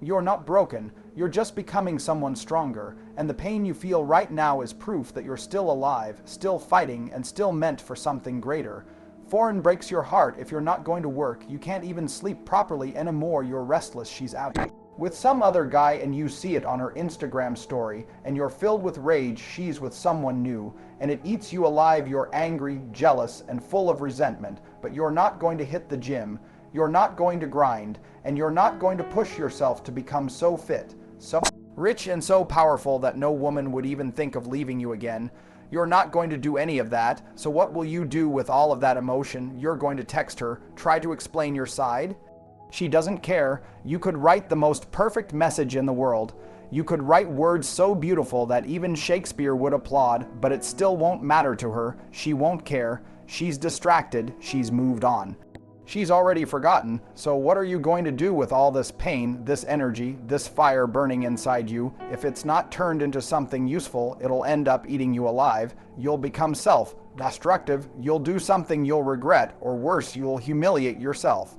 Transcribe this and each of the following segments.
You're not broken, you're just becoming someone stronger, and the pain you feel right now is proof that you're still alive, still fighting, and still meant for something greater. Foreign breaks your heart if you're not going to work, you can't even sleep properly anymore, you're restless, she's out with some other guy and you see it on her Instagram story, and you're filled with rage, she's with someone new, and it eats you alive, you're angry, jealous, and full of resentment, but you're not going to hit the gym, you're not going to grind, and you're not going to push yourself to become so fit, so rich and so powerful that no woman would even think of leaving you again. You're not going to do any of that, so what will you do with all of that emotion? You're going to text her, try to explain your side? She doesn't care. You could write the most perfect message in the world. You could write words so beautiful that even Shakespeare would applaud, but it still won't matter to her. She won't care. She's distracted. She's moved on. She's already forgotten, so what are you going to do with all this pain, this energy, this fire burning inside you? If it's not turned into something useful, it'll end up eating you alive. You'll become self-destructive. You'll do something you'll regret, or worse, you'll humiliate yourself.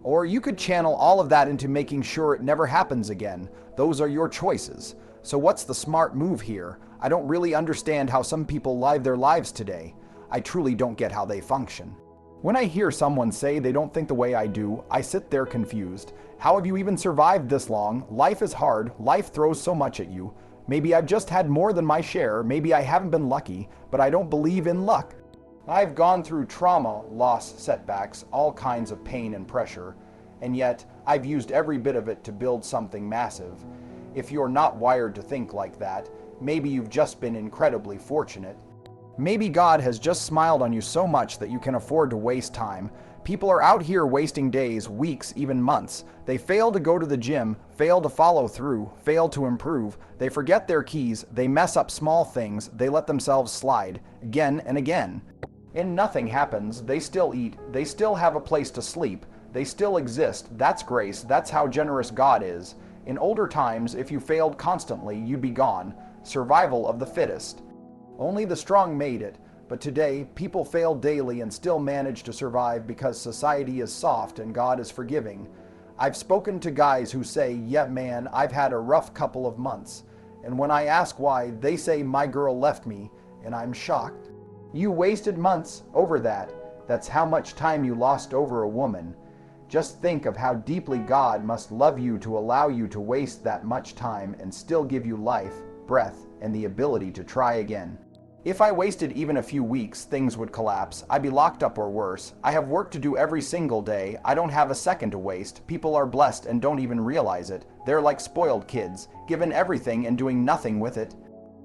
Or you could channel all of that into making sure it never happens again. Those are your choices. So what's the smart move here? I don't really understand how some people live their lives today. I truly don't get how they function. When I hear someone say they don't think the way I do, I sit there confused. How have you even survived this long? Life is hard. Life throws so much at you. Maybe I've just had more than my share. Maybe I haven't been lucky, but I don't believe in luck. I've gone through trauma, loss, setbacks, all kinds of pain and pressure, and yet I've used every bit of it to build something massive. If you're not wired to think like that, maybe you've just been incredibly fortunate. Maybe God has just smiled on you so much that you can afford to waste time. People are out here wasting days, weeks, even months. They fail to go to the gym, fail to follow through, fail to improve. They forget their keys, they mess up small things, they let themselves slide, again and again. And nothing happens. They still eat, they still have a place to sleep, they still exist. That's grace, that's how generous God is. In older times, if you failed constantly, you'd be gone. Survival of the fittest. Only the strong made it, but today, people fail daily and still manage to survive because society is soft and God is forgiving. I've spoken to guys who say, yeah man, I've had a rough couple of months. And when I ask why, they say my girl left me, and I'm shocked. You wasted months over that. That's how much time you lost over a woman. Just think of how deeply God must love you to allow you to waste that much time and still give you life, breath, and the ability to try again. If I wasted even a few weeks, things would collapse. I'd be locked up or worse. I have work to do every single day. I don't have a second to waste. People are blessed and don't even realize it. They're like spoiled kids, given everything and doing nothing with it.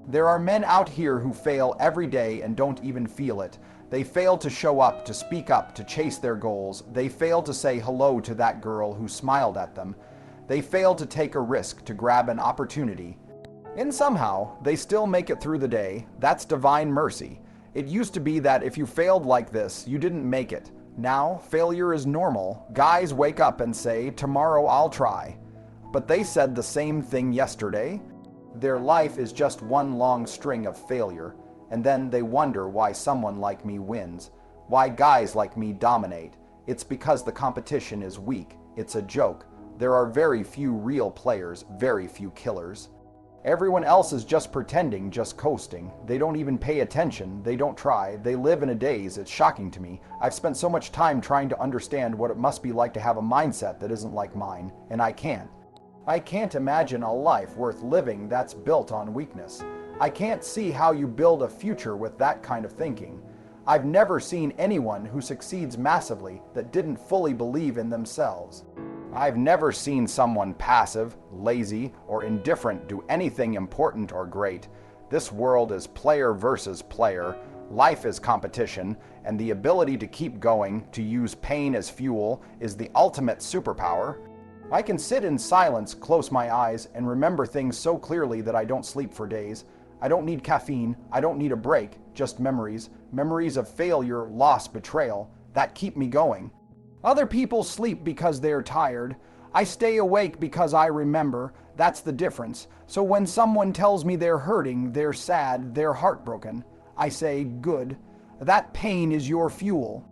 There are men out here who fail every day and don't even feel it. They fail to show up, to speak up, to chase their goals. They fail to say hello to that girl who smiled at them. They fail to take a risk, to grab an opportunity. And somehow, they still make it through the day. That's divine mercy. It used to be that if you failed like this, you didn't make it. Now, failure is normal. Guys wake up and say, tomorrow I'll try. But they said the same thing yesterday. Their life is just one long string of failure, and then they wonder why someone like me wins, why guys like me dominate. It's because the competition is weak. It's a joke. There are very few real players, very few killers. Everyone else is just pretending, just coasting. They don't even pay attention. They don't try. They live in a daze. It's shocking to me. I've spent so much time trying to understand what it must be like to have a mindset that isn't like mine, and I can't. I can't imagine a life worth living that's built on weakness. I can't see how you build a future with that kind of thinking. I've never seen anyone who succeeds massively that didn't fully believe in themselves. I've never seen someone passive, lazy, or indifferent do anything important or great. This world is player versus player. Life is competition, and the ability to keep going, to use pain as fuel, is the ultimate superpower. I can sit in silence, close my eyes, and remember things so clearly that I don't sleep for days. I don't need caffeine, I don't need a break, just memories. Memories of failure, loss, betrayal, that keep me going. Other people sleep because they're tired. I stay awake because I remember. That's the difference. So when someone tells me they're hurting, they're sad, they're heartbroken, I say, good. That pain is your fuel.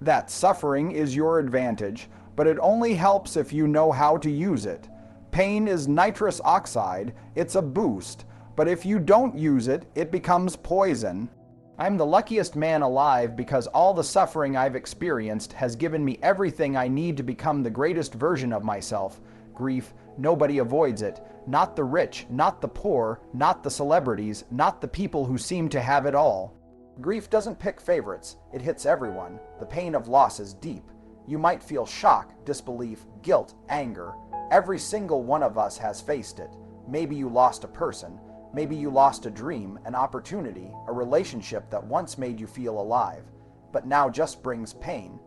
That suffering is your advantage, but it only helps if you know how to use it. Pain is nitrous oxide, it's a boost, but if you don't use it, it becomes poison. I'm the luckiest man alive because all the suffering I've experienced has given me everything I need to become the greatest version of myself. Grief, nobody avoids it. Not the rich, not the poor, not the celebrities, not the people who seem to have it all. Grief doesn't pick favorites, it hits everyone. The pain of loss is deep. You might feel shock, disbelief, guilt, anger. Every single one of us has faced it. Maybe you lost a person. Maybe you lost a dream, an opportunity, a relationship that once made you feel alive, but now just brings pain.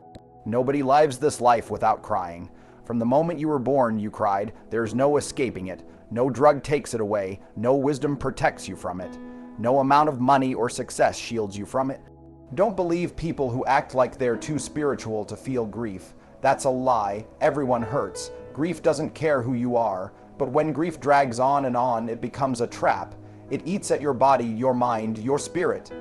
Nobody lives this life without crying. From the moment you were born, you cried. There's no escaping it. No drug takes it away. No wisdom protects you from it. No amount of money or success shields you from it. Don't believe people who act like they're too spiritual to feel grief. That's a lie. Everyone hurts. Grief doesn't care who you are. But when grief drags on and on, it becomes a trap. It eats at your body, your mind, your spirit.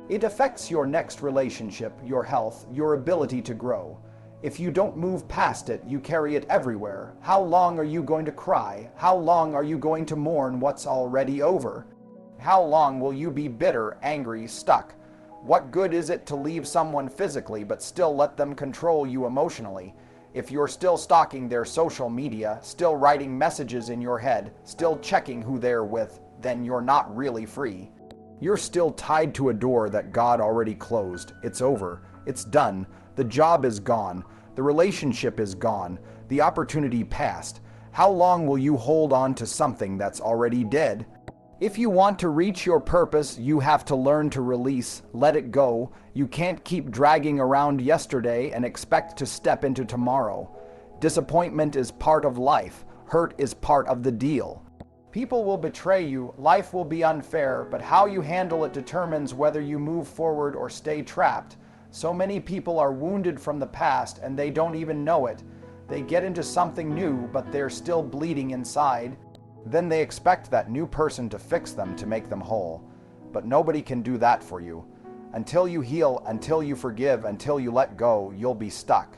It affects your next relationship, your health, your ability to grow. If you don't move past it, you carry it everywhere. How long are you going to cry? How long are you going to mourn what's already over? How long will you be bitter, angry, stuck? What good is it to leave someone physically but still let them control you emotionally? If you're still stalking their social media, still writing messages in your head, still checking who they're with, then you're not really free. You're still tied to a door that God already closed. It's over. It's done. The job is gone. The relationship is gone. The opportunity passed. How long will you hold on to something that's already dead? If you want to reach your purpose, you have to learn to release, let it go. You can't keep dragging around yesterday and expect to step into tomorrow. Disappointment is part of life. Hurt is part of the deal. People will betray you, life will be unfair, but how you handle it determines whether you move forward or stay trapped. So many people are wounded from the past and they don't even know it. They get into something new, but they're still bleeding inside. Then they expect that new person to fix them, to make them whole. But nobody can do that for you. Until you heal, until you forgive, until you let go, you'll be stuck.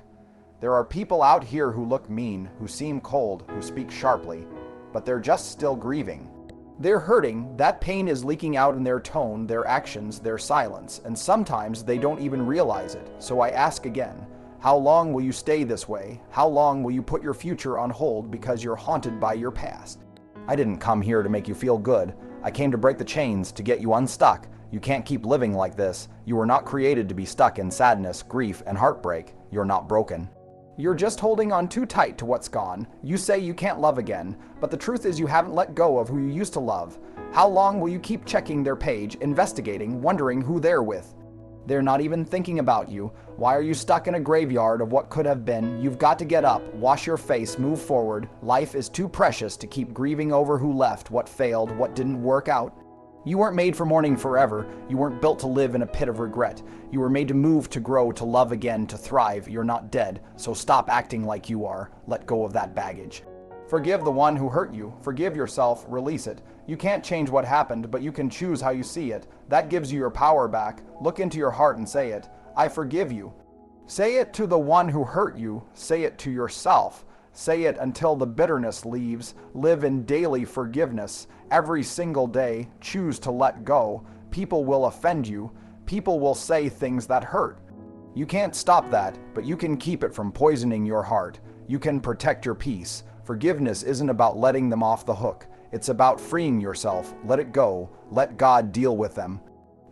There are people out here who look mean, who seem cold, who speak sharply, but they're just still grieving. They're hurting, that pain is leaking out in their tone, their actions, their silence, and sometimes they don't even realize it. So I ask again, how long will you stay this way? How long will you put your future on hold because you're haunted by your past? I didn't come here to make you feel good. I came to break the chains, to get you unstuck. You can't keep living like this. You were not created to be stuck in sadness, grief, and heartbreak. You're not broken. You're just holding on too tight to what's gone. You say you can't love again, but the truth is you haven't let go of who you used to love. How long will you keep checking their page, investigating, wondering who they're with? They're not even thinking about you. Why are you stuck in a graveyard of what could have been? You've got to get up, wash your face, move forward. Life is too precious to keep grieving over who left, what failed, what didn't work out. You weren't made for mourning forever. You weren't built to live in a pit of regret. You were made to move, to grow, to love again, to thrive. You're not dead, so stop acting like you are. Let go of that baggage. Forgive the one who hurt you. Forgive yourself. Release it. You can't change what happened, but you can choose how you see it. That gives you your power back. Look into your heart and say it. I forgive you. Say it to the one who hurt you. Say it to yourself. Say it until the bitterness leaves. Live in daily forgiveness. Every single day, choose to let go. People will offend you. People will say things that hurt. You can't stop that, but you can keep it from poisoning your heart. You can protect your peace. Forgiveness isn't about letting them off the hook. It's about freeing yourself. Let it go. Let God deal with them.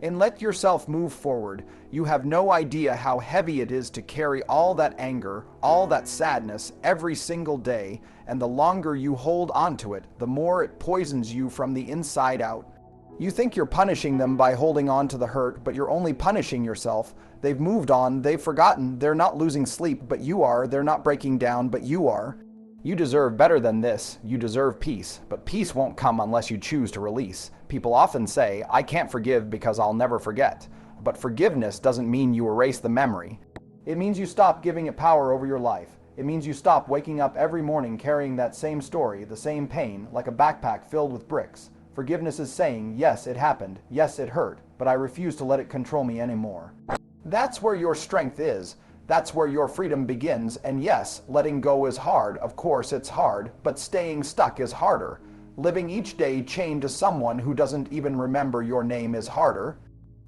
And let yourself move forward. You have no idea how heavy it is to carry all that anger, all that sadness every single day, and the longer you hold onto it, the more it poisons you from the inside out. You think you're punishing them by holding on to the hurt, but you're only punishing yourself. They've moved on, they've forgotten, they're not losing sleep, but you are. They're not breaking down, but you are. You deserve better than this. You deserve peace, but peace won't come unless you choose to release. People often say, I can't forgive because I'll never forget. But forgiveness doesn't mean you erase the memory. It means you stop giving it power over your life. It means you stop waking up every morning carrying that same story, the same pain, like a backpack filled with bricks. Forgiveness is saying, yes, it happened. Yes, it hurt, but I refuse to let it control me anymore. That's where your strength is. That's where your freedom begins, and yes, letting go is hard. Of course it's hard, but staying stuck is harder. Living each day chained to someone who doesn't even remember your name is harder.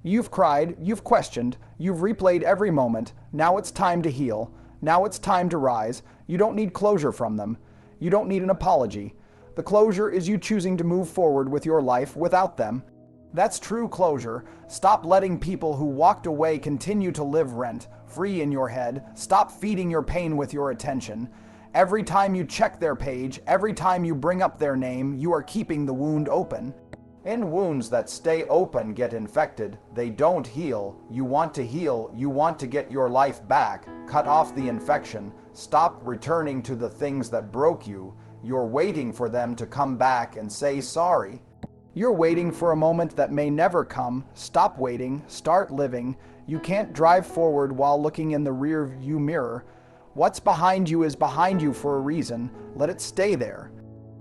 You've cried, you've questioned, you've replayed every moment. Now it's time to heal. Now it's time to rise. You don't need closure from them. You don't need an apology. The closure is you choosing to move forward with your life without them. That's true closure. Stop letting people who walked away continue to live rent-free in your head. Stop feeding your pain with your attention. Every time you check their page, every time you bring up their name, you are keeping the wound open. And wounds that stay open get infected. They don't heal. You want to heal. You want to get your life back. Cut off the infection. Stop returning to the things that broke you. You're waiting for them to come back and say sorry. You're waiting for a moment that may never come. Stop waiting. Start living. You can't drive forward while looking in the rear view mirror. What's behind you is behind you for a reason. Let it stay there.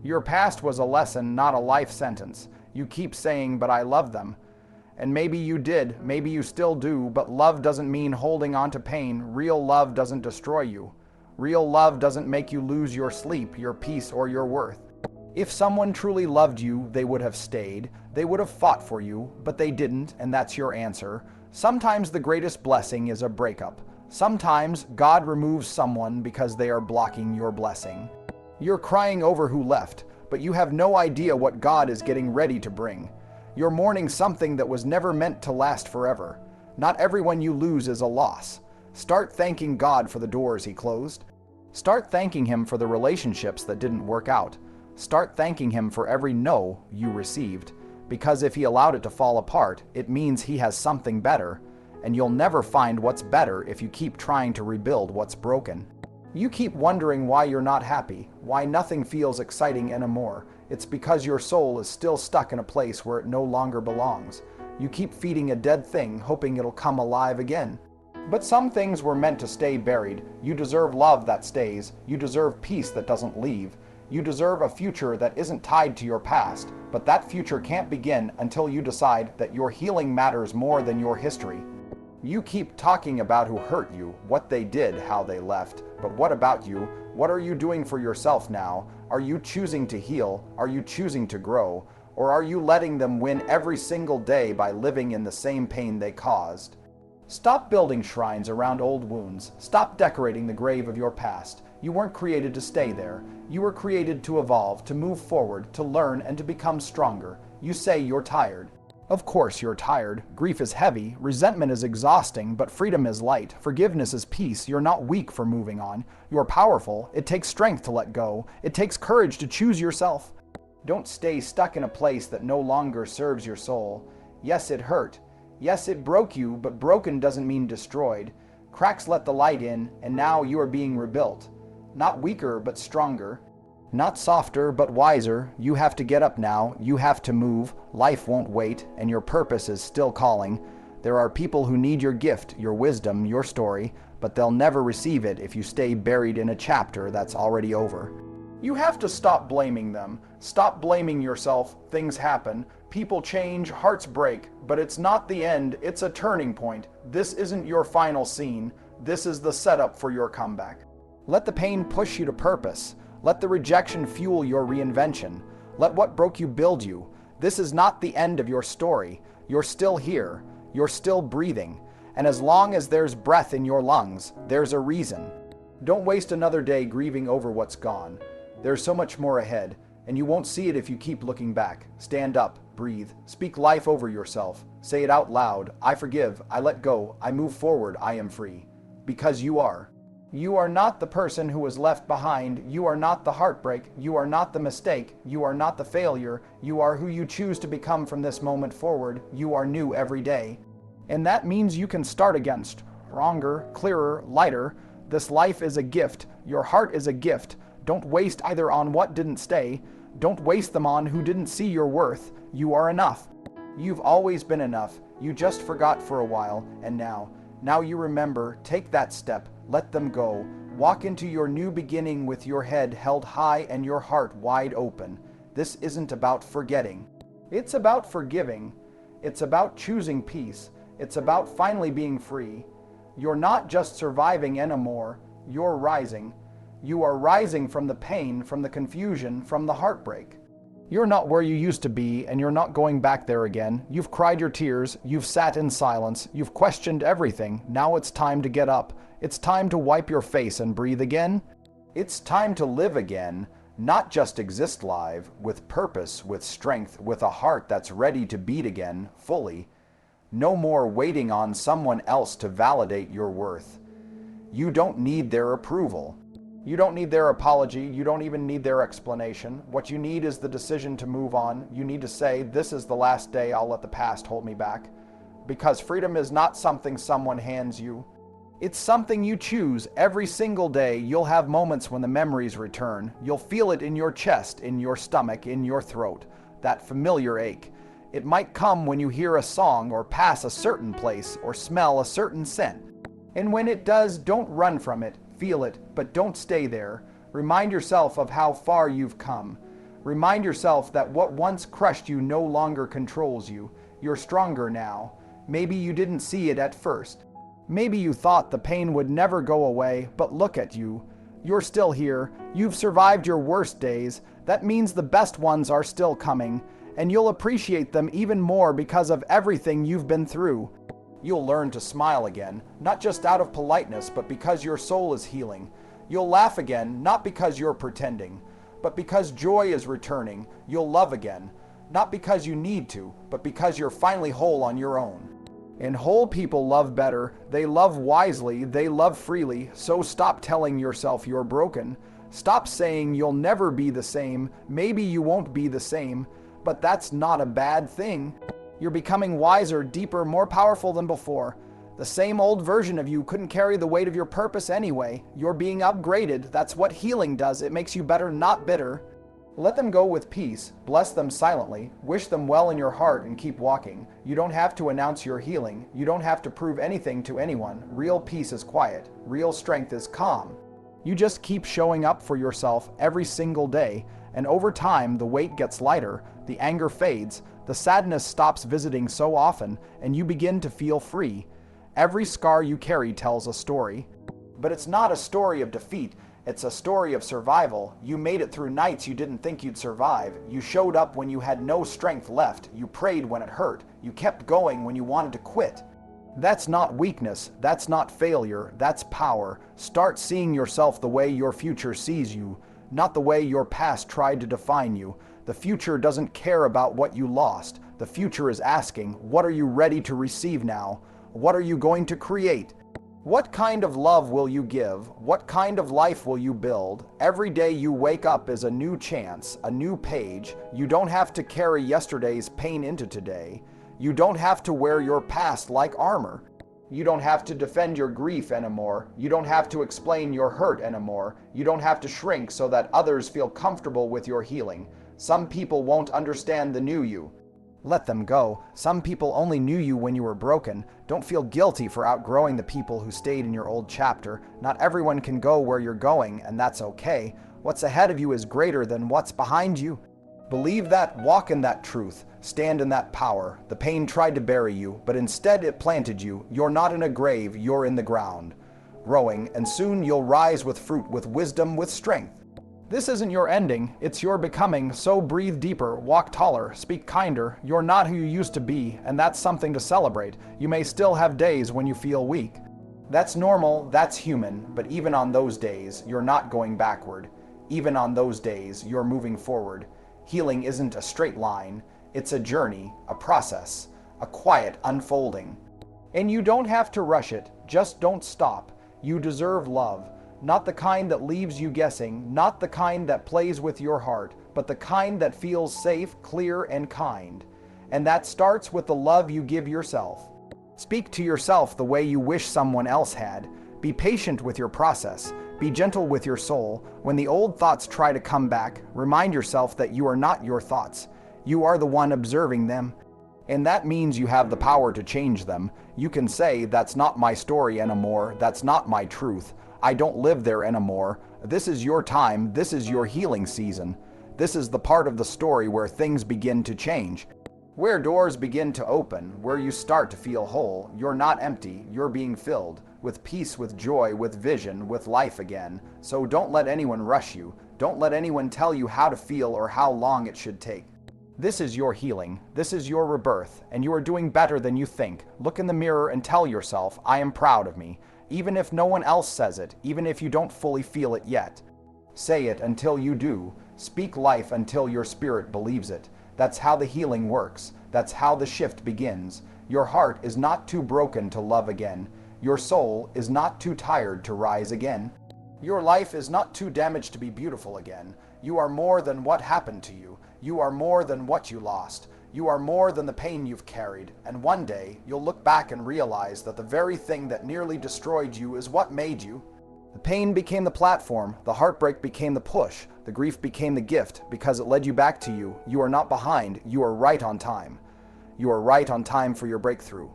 Your past was a lesson, not a life sentence. You keep saying, but I love them. And maybe you did, maybe you still do, but love doesn't mean holding on to pain. Real love doesn't destroy you. Real love doesn't make you lose your sleep, your peace, or your worth. If someone truly loved you, they would have stayed. They would have fought for you, but they didn't, and that's your answer. Sometimes the greatest blessing is a breakup. Sometimes God removes someone because they are blocking your blessing. You're crying over who left, but you have no idea what God is getting ready to bring. You're mourning something that was never meant to last forever. Not everyone you lose is a loss. Start thanking God for the doors He closed. Start thanking Him for the relationships that didn't work out. Start thanking Him for every no you received. Because if He allowed it to fall apart, it means He has something better. And you'll never find what's better if you keep trying to rebuild what's broken. You keep wondering why you're not happy, why nothing feels exciting anymore. It's because your soul is still stuck in a place where it no longer belongs. You keep feeding a dead thing, hoping it'll come alive again. But some things were meant to stay buried. You deserve love that stays. You deserve peace that doesn't leave. You deserve a future that isn't tied to your past. But that future can't begin until you decide that your healing matters more than your history. You keep talking about who hurt you, what they did, how they left. But what about you? What are you doing for yourself now? Are you choosing to heal? Are you choosing to grow? Or are you letting them win every single day by living in the same pain they caused? Stop building shrines around old wounds. Stop decorating the grave of your past. You weren't created to stay there. You were created to evolve, to move forward, to learn, and to become stronger. You say you're tired. Of course you're tired. Grief is heavy, resentment is exhausting, but freedom is light. Forgiveness is peace. You're not weak for moving on. You're powerful. It takes strength to let go. It takes courage to choose yourself. Don't stay stuck in a place that no longer serves your soul. Yes, it hurt. Yes, it broke you, but broken doesn't mean destroyed. Cracks let the light in, and now you are being rebuilt. Not weaker, but stronger. Not softer, but wiser. You have to get up now. You have to move. Life won't wait, and your purpose is still calling. There are people who need your gift, your wisdom, your story, but they'll never receive it if you stay buried in a chapter that's already over. You have to stop blaming them. Stop blaming yourself. Things happen. People change, hearts break, but it's not the end, it's a turning point. This isn't your final scene. This is the setup for your comeback. Let the pain push you to purpose. Let the rejection fuel your reinvention. Let what broke you build you. This is not the end of your story. You're still here. You're still breathing. And as long as there's breath in your lungs, there's a reason. Don't waste another day grieving over what's gone. There's so much more ahead, and you won't see it if you keep looking back. Stand up, breathe, speak life over yourself. Say it out loud. I forgive, I let go, I move forward, I am free. Because you are. You are not the person who was left behind. You are not the heartbreak. You are not the mistake. You are not the failure. You are who you choose to become from this moment forward. You are new every day. And that means you can start again, stronger, clearer, lighter. This life is a gift. Your heart is a gift. Don't waste either on what didn't stay. Don't waste them on who didn't see your worth. You are enough. You've always been enough. You just forgot for a while, and now you remember. Take that step. Let them go. Walk into your new beginning with your head held high and your heart wide open. This isn't about forgetting. It's about forgiving. It's about choosing peace. It's about finally being free. You're not just surviving anymore, you're rising. You are rising from the pain, from the confusion, from the heartbreak. You're not where you used to be, and you're not going back there again. You've cried your tears, you've sat in silence, you've questioned everything. Now it's time to get up. It's time to wipe your face and breathe again. It's time to live again, not just exist live, with purpose, with strength, with a heart that's ready to beat again, fully. No more waiting on someone else to validate your worth. You don't need their approval. You don't need their apology. You don't even need their explanation. What you need is the decision to move on. You need to say, this is the last day I'll let the past hold me back. Because freedom is not something someone hands you. It's something you choose every single day. You'll have moments when the memories return. You'll feel it in your chest, in your stomach, in your throat. That familiar ache. It might come when you hear a song or pass a certain place or smell a certain scent. And when it does, don't run from it. Feel it, but don't stay there. Remind yourself of how far you've come. Remind yourself that what once crushed you no longer controls you. You're stronger now. Maybe you didn't see it at first. Maybe you thought the pain would never go away, but look at you. You're still here. You've survived your worst days. That means the best ones are still coming, and you'll appreciate them even more because of everything you've been through. You'll learn to smile again, not just out of politeness, but because your soul is healing. You'll laugh again, not because you're pretending, but because joy is returning. You'll love again, not because you need to, but because you're finally whole on your own. And whole people love better, they love wisely, they love freely, so stop telling yourself you're broken. Stop saying you'll never be the same. Maybe you won't be the same, but that's not a bad thing. You're becoming wiser, deeper, more powerful than before. The same old version of you couldn't carry the weight of your purpose anyway. You're being upgraded. That's what healing does. It makes you better, not bitter. Let them go with peace. Bless them silently. Wish them well in your heart and keep walking. You don't have to announce your healing. You don't have to prove anything to anyone. Real peace is quiet. Real strength is calm. You just keep showing up for yourself every single day, and over time the weight gets lighter, the anger fades, the sadness stops visiting so often, and you begin to feel free. Every scar you carry tells a story. But it's not a story of defeat, it's a story of survival. You made it through nights you didn't think you'd survive. You showed up when you had no strength left. You prayed when it hurt. You kept going when you wanted to quit. That's not weakness, that's not failure, that's power. Start seeing yourself the way your future sees you, not the way your past tried to define you. The future doesn't care about what you lost. The future is asking, what are you ready to receive now? What are you going to create? What kind of love will you give? What kind of life will you build? Every day you wake up is a new chance, a new page. You don't have to carry yesterday's pain into today. You don't have to wear your past like armor. You don't have to defend your grief anymore. You don't have to explain your hurt anymore. You don't have to shrink so that others feel comfortable with your healing. Some people won't understand the new you. Let them go. Some people only knew you when you were broken. Don't feel guilty for outgrowing the people who stayed in your old chapter. Not everyone can go where you're going, and that's okay. What's ahead of you is greater than what's behind you. Believe that, walk in that truth, stand in that power. The pain tried to bury you, but instead it planted you. You're not in a grave, you're in the ground, growing, and soon you'll rise with fruit, with wisdom, with strength. This isn't your ending, it's your becoming, so breathe deeper, walk taller, speak kinder. You're not who you used to be, and that's something to celebrate. You may still have days when you feel weak. That's normal, that's human, but even on those days, you're not going backward. Even on those days, you're moving forward. Healing isn't a straight line, it's a journey, a process, a quiet unfolding. And you don't have to rush it, just don't stop. You deserve love. Not the kind that leaves you guessing, not the kind that plays with your heart, but the kind that feels safe, clear, and kind. And that starts with the love you give yourself. Speak to yourself the way you wish someone else had. Be patient with your process. Be gentle with your soul. When the old thoughts try to come back, remind yourself that you are not your thoughts. You are the one observing them. And that means you have the power to change them. You can say, that's not my story anymore, that's not my truth. I don't live there anymore. This is your time, this is your healing season. This is the part of the story where things begin to change. Where doors begin to open, where you start to feel whole. You're not empty, you're being filled. with peace, with joy, with vision, with life again. So don't let anyone rush you. Don't let anyone tell you how to feel or how long it should take. This is your healing. This is your rebirth, and you are doing better than you think. Look in the mirror and tell yourself, I am proud of me. Even if no one else says it, even if you don't fully feel it yet. Say it until you do. Speak life until your spirit believes it. That's how the healing works. That's how the shift begins. Your heart is not too broken to love again. Your soul is not too tired to rise again. Your life is not too damaged to be beautiful again. You are more than what happened to you. You are more than what you lost. You are more than the pain you've carried. And one day, you'll look back and realize that the very thing that nearly destroyed you is what made you. The pain became the platform. The heartbreak became the push. The grief became the gift because it led you back to you. You are not behind. You are right on time. You are right on time for your breakthrough.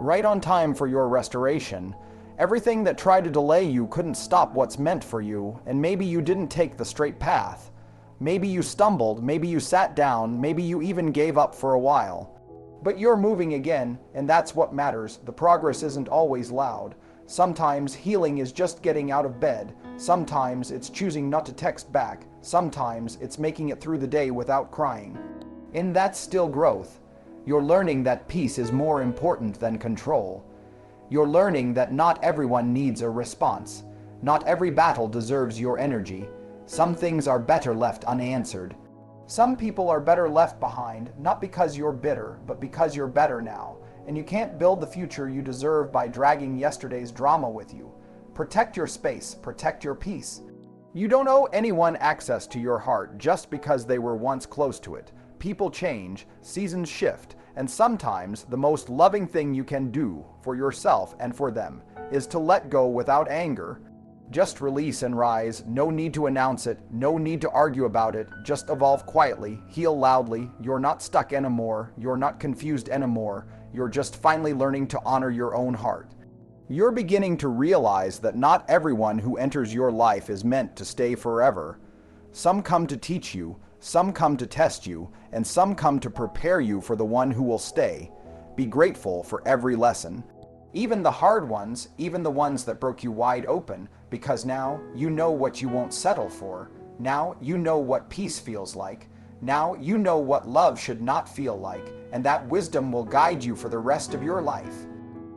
Right on time for your restoration. Everything that tried to delay you couldn't stop what's meant for you, and maybe you didn't take the straight path. Maybe you stumbled, maybe you sat down, maybe you even gave up for a while. But you're moving again, and that's what matters. The progress isn't always loud. Sometimes healing is just getting out of bed. Sometimes it's choosing not to text back. Sometimes it's making it through the day without crying. And that's still growth. You're learning that peace is more important than control. You're learning that not everyone needs a response. Not every battle deserves your energy. Some things are better left unanswered. Some people are better left behind, not because you're bitter, but because you're better now. And you can't build the future you deserve by dragging yesterday's drama with you. Protect your space, protect your peace. You don't owe anyone access to your heart just because they were once close to it. People change, seasons shift, and sometimes the most loving thing you can do for yourself and for them is to let go without anger. Just release and rise. No need to announce it. No need to argue about it. Just evolve quietly. Heal loudly. You're not stuck anymore. You're not confused anymore. You're just finally learning to honor your own heart. You're beginning to realize that not everyone who enters your life is meant to stay forever. Some come to teach you, some come to test you, and some come to prepare you for the one who will stay. Be grateful for every lesson. Even the hard ones, even the ones that broke you wide open, because now you know what you won't settle for. Now you know what peace feels like. Now you know what love should not feel like, and that wisdom will guide you for the rest of your life.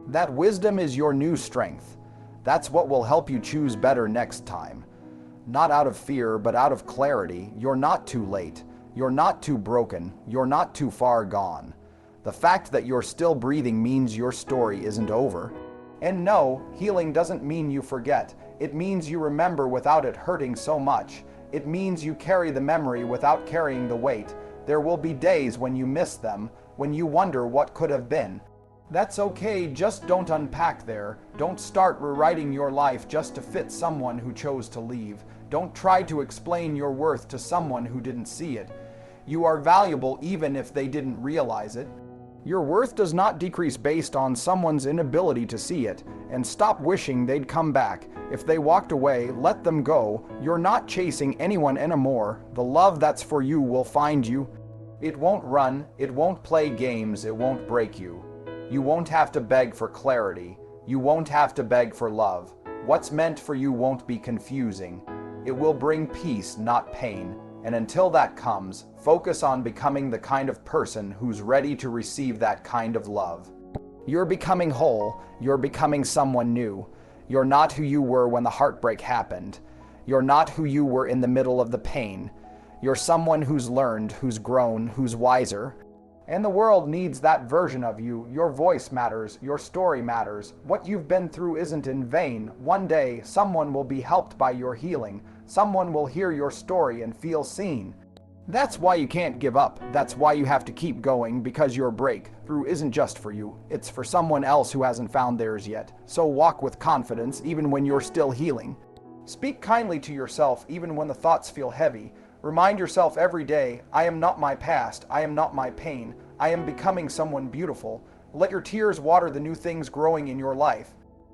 That wisdom is your new strength. That's what will help you choose better next time. Not out of fear, but out of clarity. You're not too late. You're not too broken. You're not too far gone. The fact that you're still breathing means your story isn't over. And no, healing doesn't mean you forget. It means you remember without it hurting so much. It means you carry the memory without carrying the weight. There will be days when you miss them, when you wonder what could have been. That's okay, just don't unpack there. Don't start rewriting your life just to fit someone who chose to leave. Don't try to explain your worth to someone who didn't see it. You are valuable even if they didn't realize it. Your worth does not decrease based on someone's inability to see it, and stop wishing they'd come back. If they walked away, let them go. You're not chasing anyone anymore. The love that's for you will find you. It won't run, it won't play games, it won't break you. You won't have to beg for clarity. You won't have to beg for love. What's meant for you won't be confusing. It will bring peace, not pain. And until that comes, focus on becoming the kind of person who's ready to receive that kind of love. You're becoming whole. You're becoming someone new. You're not who you were when the heartbreak happened. You're not who you were in the middle of the pain. You're someone who's learned, who's grown, who's wiser. And the world needs that version of you. Your voice matters. Your story matters. What you've been through isn't in vain. One day, someone will be helped by your healing. Someone will hear your story and feel seen. That's why you can't give up. That's why you have to keep going, because your breakthrough isn't just for you. It's for someone else who hasn't found theirs yet. So walk with confidence even when you're still healing. Speak kindly to yourself even when the thoughts feel heavy. Remind yourself every day, I am not my past. I am not my pain. I am becoming someone beautiful. Let your tears water the new things growing in your life.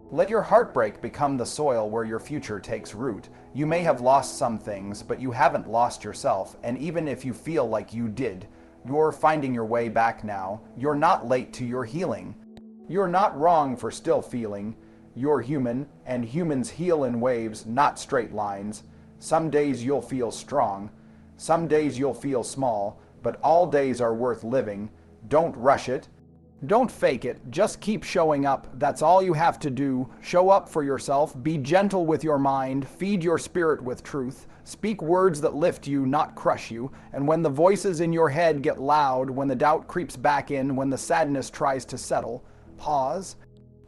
Let your heartbreak become the soil where your future takes root. You may have lost some things, but you haven't lost yourself, and even if you feel like you did, you're finding your way back now. You're not late to your healing. You're not wrong for still feeling. You're human, and humans heal in waves, not straight lines. Some days you'll feel strong. Some days you'll feel small, but all days are worth living. Don't rush it. Don't fake it. Just keep showing up. That's all you have to do. Show up for yourself. Be gentle with your mind. Feed your spirit with truth. Speak words that lift you, not crush you. And when the voices in your head get loud, when the doubt creeps back in, when the sadness tries to settle, pause.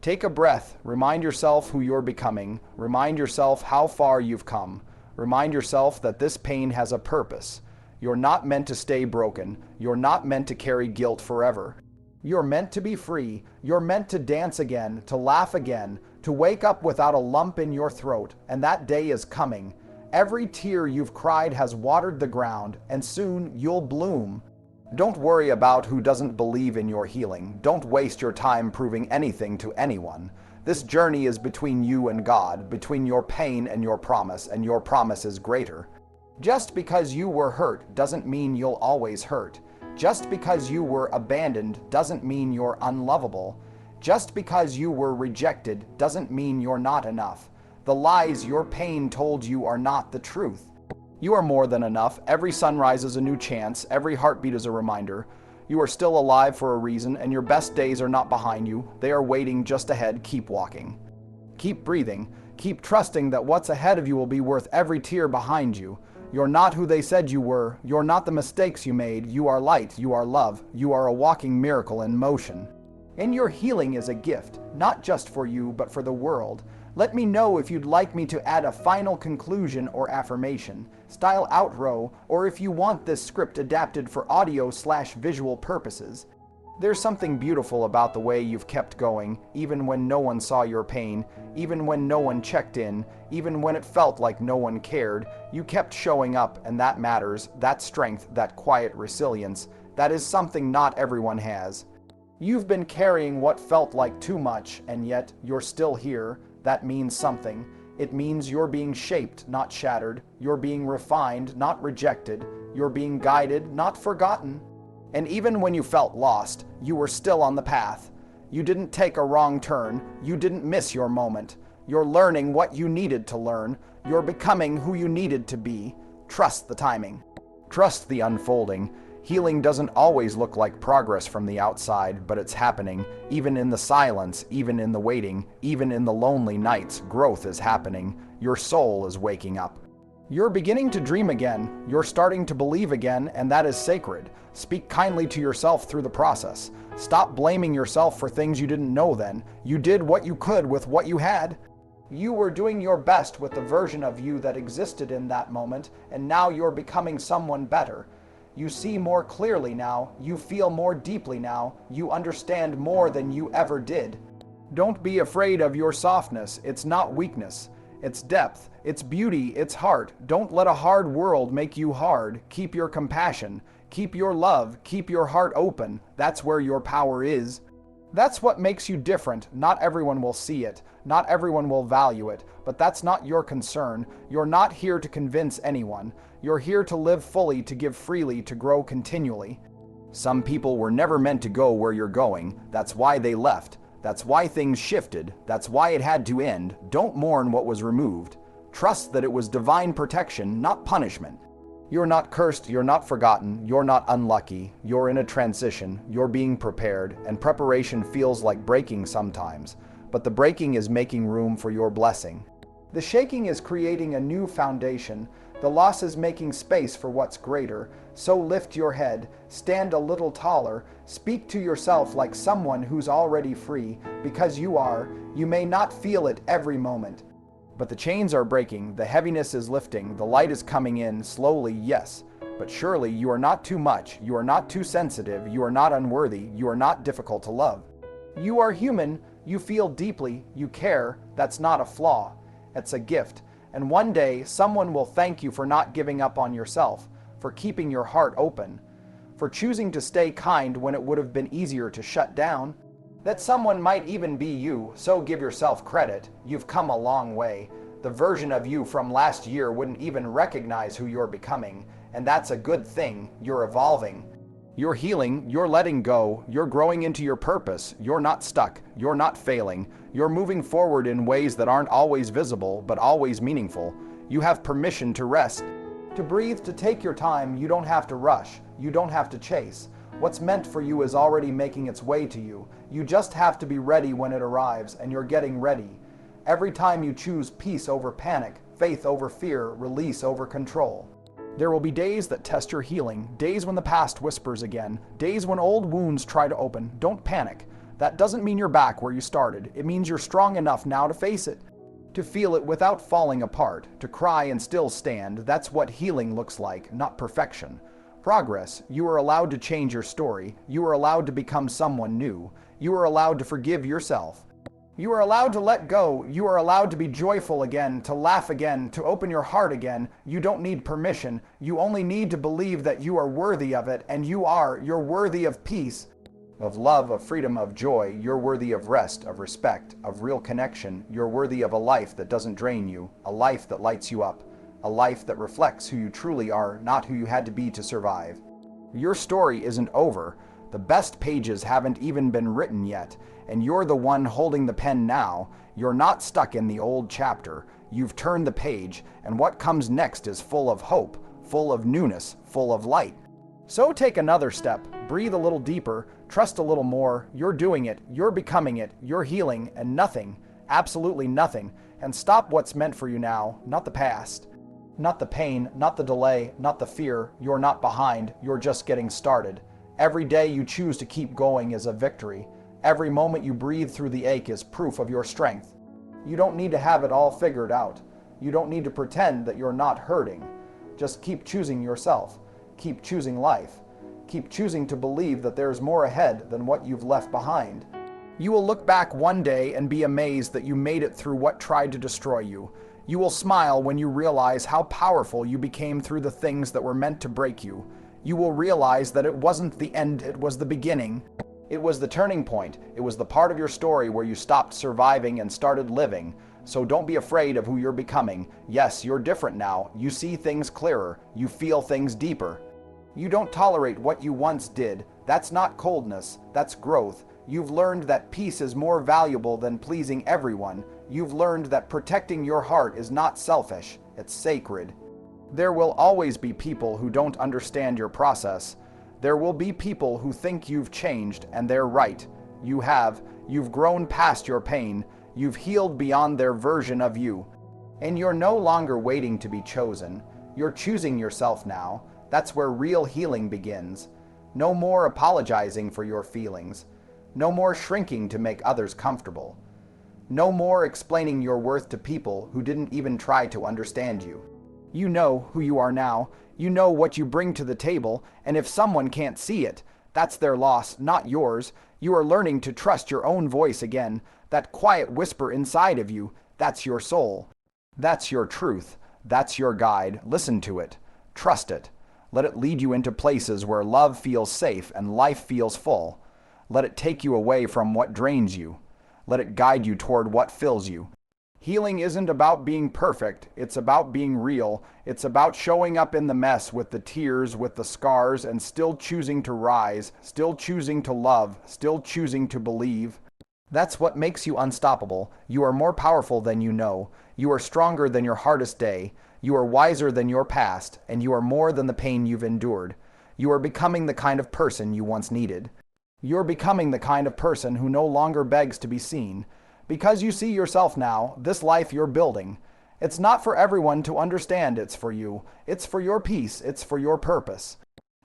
Take a breath. Remind yourself who you're becoming. Remind yourself how far you've come. Remind yourself that this pain has a purpose. You're not meant to stay broken. You're not meant to carry guilt forever. You're meant to be free. You're meant to dance again, to laugh again, to wake up without a lump in your throat, and that day is coming. Every tear you've cried has watered the ground, and soon you'll bloom. Don't worry about who doesn't believe in your healing. Don't waste your time proving anything to anyone. This journey is between you and God, between your pain and your promise is greater. Just because you were hurt doesn't mean you'll always hurt. Just because you were abandoned doesn't mean you're unlovable. Just because you were rejected doesn't mean you're not enough. The lies your pain told you are not the truth. You are more than enough. Every sunrise is a new chance. Every heartbeat is a reminder. You are still alive for a reason, and your best days are not behind you. They are waiting just ahead. Keep walking. Keep breathing. Keep trusting that what's ahead of you will be worth every tear behind you. You're not who they said you were. You're not the mistakes you made. You are light. You are love. You are a walking miracle in motion. And your healing is a gift, not just for you, but for the world. Let me know if you'd like me to add a final conclusion or affirmation, style outro, or if you want this script adapted for audio/visual purposes. There's something beautiful about the way you've kept going, even when no one saw your pain, even when no one checked in, even when it felt like no one cared. You kept showing up, and that matters. That strength, that quiet resilience, that is something not everyone has. You've been carrying what felt like too much, and yet you're still here. That means something. It means you're being shaped, not shattered. You're being refined, not rejected. You're being guided, not forgotten. And even when you felt lost, you were still on the path. You didn't take a wrong turn. You didn't miss your moment. You're learning what you needed to learn. You're becoming who you needed to be. Trust the timing. Trust the unfolding. Healing doesn't always look like progress from the outside, but it's happening. Even in the silence, even in the waiting, even in the lonely nights, growth is happening. Your soul is waking up. You're beginning to dream again. You're starting to believe again, and that is sacred. Speak kindly to yourself through the process. Stop blaming yourself for things you didn't know then. You did what you could with what you had. You were doing your best with the version of you that existed in that moment, and now you're becoming someone better. You see more clearly now. You feel more deeply now. You understand more than you ever did. Don't be afraid of your softness. It's not weakness. It's depth. It's beauty. It's heart. Don't let a hard world make you hard. Keep your compassion. Keep your love. Keep your heart open. That's where your power is. That's what makes you different. Not everyone will see it. Not everyone will value it. But that's not your concern. You're not here to convince anyone. You're here to live fully, to give freely, to grow continually. Some people were never meant to go where you're going. That's why they left. That's why things shifted. That's why it had to end. Don't mourn what was removed. Trust that it was divine protection, not punishment. You're not cursed, you're not forgotten, you're not unlucky. You're in a transition, you're being prepared, and preparation feels like breaking sometimes. But the breaking is making room for your blessing. The shaking is creating a new foundation. The loss is making space for what's greater. So lift your head, stand a little taller, speak to yourself like someone who's already free, because you are. You may not feel it every moment. But the chains are breaking, the heaviness is lifting, the light is coming in, slowly, yes. But surely you are not too much, you are not too sensitive, you are not unworthy, you are not difficult to love. You are human, you feel deeply, you care. That's not a flaw, it's a gift. And one day, someone will thank you for not giving up on yourself, for keeping your heart open, for choosing to stay kind when it would have been easier to shut down. That someone might even be you, so give yourself credit. You've come a long way. The version of you from last year wouldn't even recognize who you're becoming, and that's a good thing. You're evolving. You're healing, you're letting go, you're growing into your purpose, you're not stuck, you're not failing, you're moving forward in ways that aren't always visible, but always meaningful. You have permission to rest, to breathe, to take your time. You don't have to rush, you don't have to chase. What's meant for you is already making its way to you. You just have to be ready when it arrives, and you're getting ready. Every time you choose peace over panic, faith over fear, release over control. There will be days that test your healing, days when the past whispers again, days when old wounds try to open. Don't panic. That doesn't mean you're back where you started. It means you're strong enough now to face it, to feel it without falling apart, to cry and still stand. That's what healing looks like, not perfection. Progress. You are allowed to change your story. You are allowed to become someone new. You are allowed to forgive yourself. You are allowed to let go. You are allowed to be joyful again, to laugh again, to open your heart again. You don't need permission. You only need to believe that you are worthy of it, and you are. You're worthy of peace, of love, of freedom, of joy. You're worthy of rest, of respect, of real connection. You're worthy of a life that doesn't drain you, a life that lights you up, a life that reflects who you truly are, not who you had to be to survive. Your story isn't over. The best pages haven't even been written yet, and you're the one holding the pen now. You're not stuck in the old chapter. You've turned the page, and what comes next is full of hope, full of newness, full of light. So take another step, breathe a little deeper, trust a little more. You're doing it, you're becoming it, you're healing, and nothing, absolutely nothing, and stop what's meant for you now, not the past. Not the pain, not the delay, not the fear. You're not behind, you're just getting started. Every day you choose to keep going is a victory. Every moment you breathe through the ache is proof of your strength. You don't need to have it all figured out. You don't need to pretend that you're not hurting. Just keep choosing yourself. Keep choosing life. Keep choosing to believe that there's more ahead than what you've left behind. You will look back one day and be amazed that you made it through what tried to destroy you. You will smile when you realize how powerful you became through the things that were meant to break you. You will realize that it wasn't the end, it was the beginning. It was the turning point. It was the part of your story where you stopped surviving and started living. So don't be afraid of who you're becoming. Yes, you're different now. You see things clearer. You feel things deeper. You don't tolerate what you once did. That's not coldness. That's growth. You've learned that peace is more valuable than pleasing everyone. You've learned that protecting your heart is not selfish. It's sacred. There will always be people who don't understand your process. There will be people who think you've changed, and they're right. You have. You've grown past your pain. You've healed beyond their version of you. And you're no longer waiting to be chosen. You're choosing yourself now. That's where real healing begins. No more apologizing for your feelings. No more shrinking to make others comfortable. No more explaining your worth to people who didn't even try to understand you. You know who you are now. You know what you bring to the table, and if someone can't see it, that's their loss, not yours. You are learning to trust your own voice again. That quiet whisper inside of you, that's your soul. That's your truth. That's your guide. Listen to it. Trust it. Let it lead you into places where love feels safe and life feels full. Let it take you away from what drains you. Let it guide you toward what fills you. Healing isn't about being perfect. It's about being real. It's about showing up in the mess with the tears, with the scars, and still choosing to rise, still choosing to love, still choosing to believe. That's what makes you unstoppable. You are more powerful than you know. You are stronger than your hardest day. You are wiser than your past, and you are more than the pain you've endured. You are becoming the kind of person you once needed. You're becoming the kind of person who no longer begs to be seen. Because you see yourself now, this life you're building, it's not for everyone to understand it's for you. It's for your peace. It's for your purpose.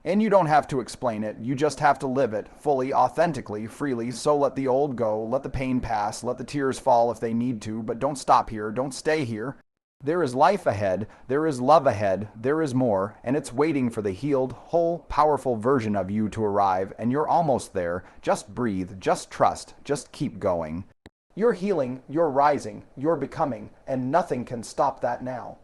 And you don't have to explain it. You just have to live it, fully, authentically, freely. So let the old go, let the pain pass, let the tears fall if they need to, but don't stop here, don't stay here. There is life ahead, there is love ahead, there is more, and it's waiting for the healed, whole, powerful version of you to arrive, and you're almost there. Just breathe, just trust, just keep going. You're healing, you're rising, you're becoming, and nothing can stop that now.